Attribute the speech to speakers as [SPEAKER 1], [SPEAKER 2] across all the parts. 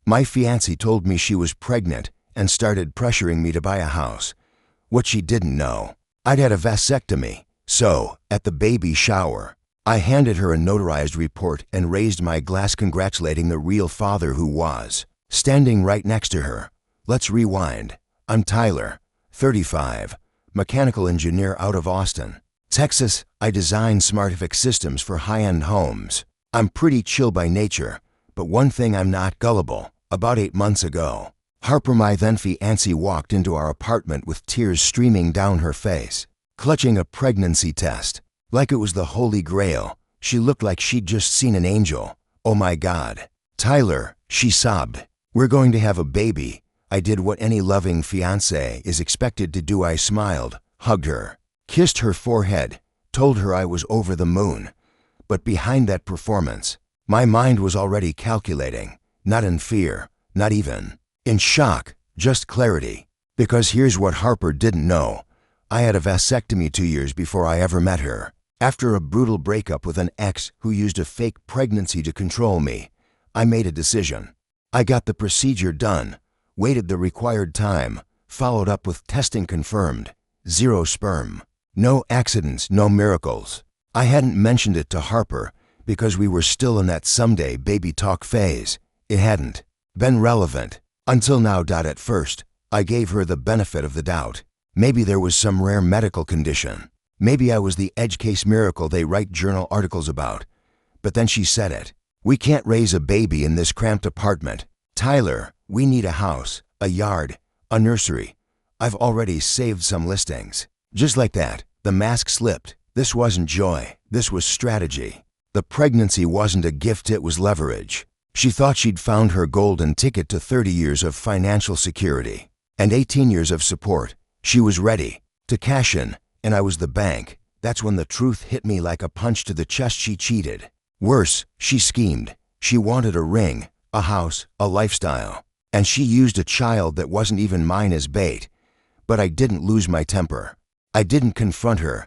[SPEAKER 1] My fiancée told me she was pregnant and started pressuring me to buy a house. What she didn't know, I'd had a vasectomy, so, at the baby shower, I handed her a notarized report and raised my glass congratulating the real father who was standing right next to her. Let's rewind. I'm Tyler, 35, mechanical engineer out of Austin, Texas. I design smartific systems for high-end homes. I'm pretty chill by nature, but one thing I'm not: gullible. About 8 months ago, Harper, my then fiancée, walked into our apartment with tears streaming down her face, clutching a pregnancy test. Like it was the Holy Grail. She looked like she'd just seen an angel. Oh my God. Tyler, she sobbed. We're going to have a baby. I did what any loving fiancé is expected to do. I smiled, hugged her, kissed her forehead, told her I was over the moon. But behind that performance, my mind was already calculating, not in fear, not even in shock, just clarity. Because here's what Harper didn't know. I had a vasectomy 2 years before I ever met her. After a brutal breakup with an ex who used a fake pregnancy to control me, I made a decision. I got the procedure done, waited the required time, followed up with testing confirmed. 0 sperm. No accidents, no miracles. I hadn't mentioned it to Harper because we were still in that someday baby talk phase. It hadn't been relevant until now. At first, I gave her the benefit of the doubt. Maybe there was some rare medical condition. Maybe I was the edge case miracle they write journal articles about. But then she said it. We can't raise a baby in this cramped apartment. Tyler, we need a house, a yard, a nursery. I've already saved some listings. Just like that, the mask slipped. This wasn't joy. This was strategy. The pregnancy wasn't a gift, it was leverage. She thought she'd found her golden ticket to 30 years of financial security and 18 years of support. She was ready to cash in, and I was the bank. That's when the truth hit me like a punch to the chest. She cheated. Worse, she schemed. She wanted a ring, a house, a lifestyle. And she used a child that wasn't even mine as bait. But I didn't lose my temper. I didn't confront her.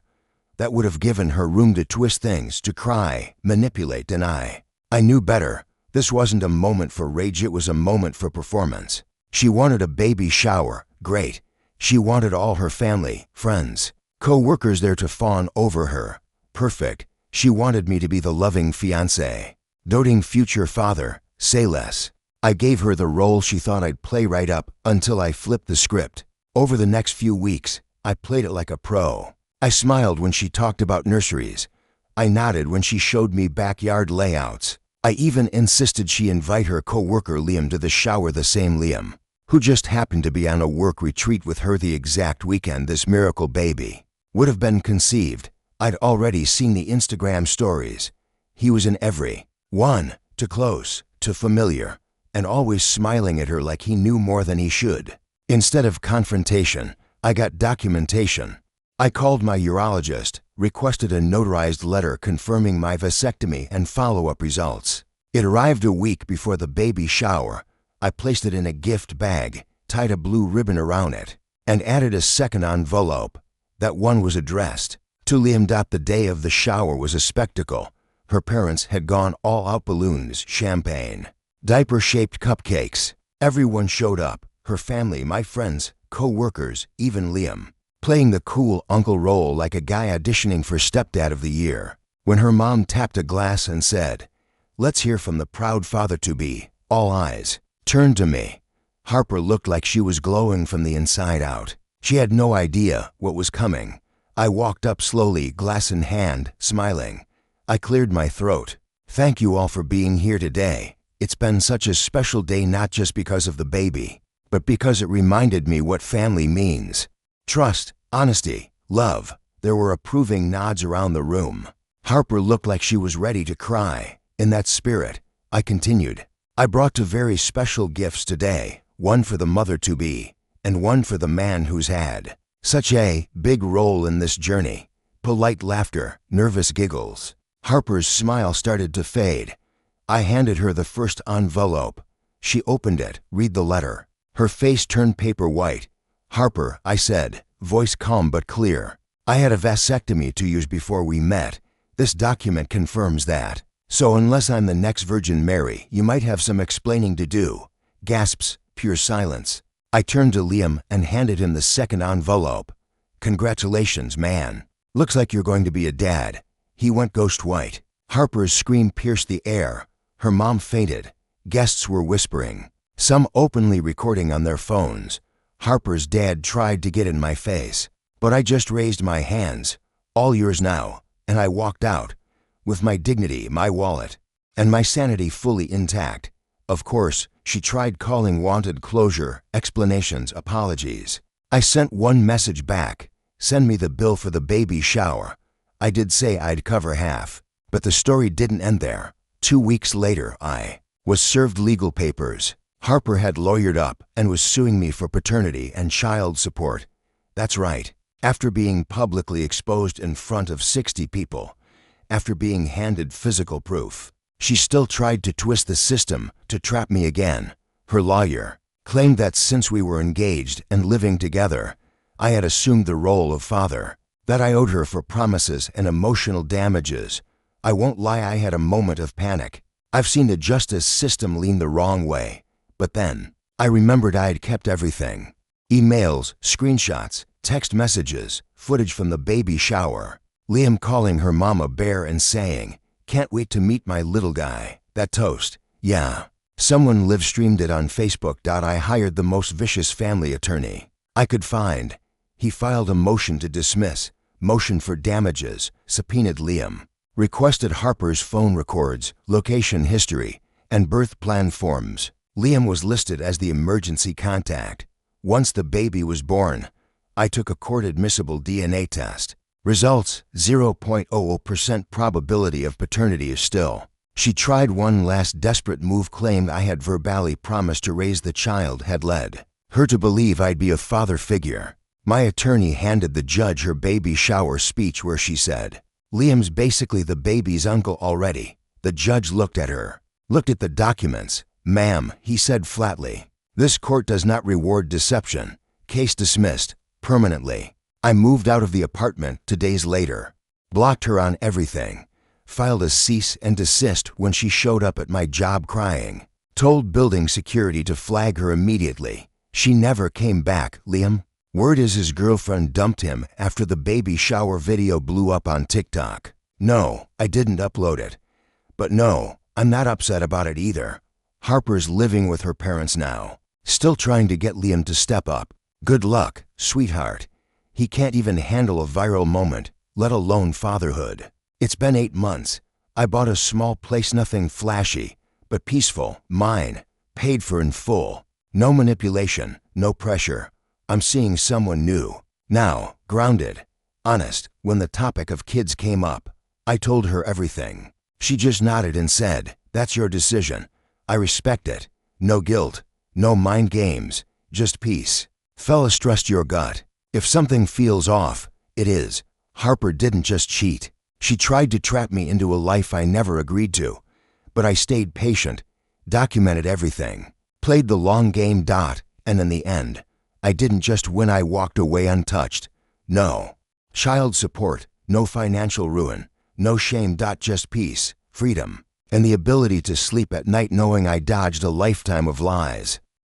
[SPEAKER 1] That would have given her room to twist things, to cry, manipulate, deny. I knew better. This wasn't a moment for rage, it was a moment for performance. She wanted a baby shower. Great. She wanted all her family, friends, co-workers there to fawn over her. Perfect. She wanted me to be the loving fiancé, doting future father. Say less. I gave her the role she thought I'd play right up until I flipped the script. Over the next few weeks, I played it like a pro. I smiled when she talked about nurseries. I nodded when she showed me backyard layouts. I even insisted she invite her co-worker Liam to the shower, the same Liam who just happened to be on a work retreat with her the exact weekend this miracle baby would have been conceived. I'd already seen the Instagram stories. He was in every one, too close, too familiar, and always smiling at her like he knew more than he should. Instead of confrontation, I got documentation. I called my urologist, requested a notarized letter confirming my vasectomy and follow-up results. It arrived a week before the baby shower. I placed it in a gift bag, tied a blue ribbon around it, and added a second envelope. That one was addressed to Liam. The day of the shower was a spectacle. Her parents had gone all out: balloons, champagne, diaper-shaped cupcakes. Everyone showed up. Her family, my friends, co-workers, even Liam, playing the cool uncle role like a guy auditioning for Stepdad of the Year. When her mom tapped a glass and said, "Let's hear from the proud father-to-be," all eyes turned to me. Harper looked like she was glowing from the inside out. She had no idea what was coming. I walked up slowly, glass in hand, smiling. I cleared my throat. Thank you all for being here today. It's been such a special day, not just because of the baby, but because it reminded me what family means. Trust, honesty, love. There were approving nods around the room. Harper looked like she was ready to cry. In that spirit, I continued. I brought 2 very special gifts today, one for the mother-to-be, and one for the man who's had such a big role in this journey. Polite laughter, nervous giggles. Harper's smile started to fade. I handed her the first envelope. She opened it, read the letter. Her face turned paper white. "Harper," I said, voice calm but clear. "I had a vasectomy 2 years before we met. This document confirms that. So unless I'm the next Virgin Mary, you might have some explaining to do. Gasps, pure silence. I turned to Liam and handed him the second envelope. "Congratulations, man. Looks like you're going to be a dad." He went ghost white. Harper's scream pierced the air. Her mom fainted. Guests were whispering, some openly recording on their phones. Harper's dad tried to get in my face, but I just raised my hands. "All yours now," and I walked out, with my dignity, my wallet, and my sanity fully intact. Of course, she tried calling, wanted closure, explanations, apologies. I sent one message back: "Send me the bill for the baby shower." I did say I'd cover half, but the story didn't end there. 2 weeks later, I was served legal papers. Harper had lawyered up and was suing me for paternity and child support. That's right, after being publicly exposed in front of 60 people, after being handed physical proof. She still tried to twist the system to trap me again. Her lawyer claimed that since we were engaged and living together, I had assumed the role of father, that I owed her for promises and emotional damages. I won't lie, I had a moment of panic. I've seen the justice system lean the wrong way. But then, I remembered I'd kept everything. Emails, screenshots, text messages, footage from the baby shower. Liam calling her mama bear and saying, "Can't wait to meet my little guy." That toast. Yeah. Someone live streamed it on Facebook. I hired the most vicious family attorney I could find. He filed a motion to dismiss, motion for damages, subpoenaed Liam, requested Harper's phone records, location history, and birth plan forms. Liam was listed as the emergency contact. Once the baby was born, I took a court-admissible DNA test. Results: 0.00% probability of paternity is still. She tried one last desperate move, claimed I had verbally promised to raise the child, had led her to believe I'd be a father figure. My attorney handed the judge her baby shower speech where she said, "Liam's basically the baby's uncle already." The judge looked at her, looked at the documents. "Ma'am," he said flatly, "this court does not reward deception." Case dismissed, permanently. I moved out of the apartment 2 days later, blocked her on everything, filed a cease and desist when she showed up at my job crying, told building security to flag her immediately. She never came back. Liam, word is his girlfriend dumped him after the baby shower video blew up on TikTok. No, I didn't upload it. But no, I'm not upset about it either. Harper's living with her parents now, still trying to get Liam to step up. Good luck, sweetheart. He can't even handle a viral moment, let alone fatherhood. It's been 8 months. I bought a small place, nothing flashy, but peaceful, mine, paid for in full. No manipulation, no pressure. I'm seeing someone new. Now, grounded, honest. When the topic of kids came up, I told her everything. She just nodded and said, "That's your decision." I respect it. No guilt, no mind games, just peace. Fellas, trust your gut. If something feels off, it is. Harper didn't just cheat. She tried to trap me into a life I never agreed to. But I stayed patient, documented everything, played the long game. And in the end, I didn't just win, I walked away untouched. No child support, no financial ruin, no shame. Just peace, freedom, and the ability to sleep at night knowing I dodged a lifetime of lies.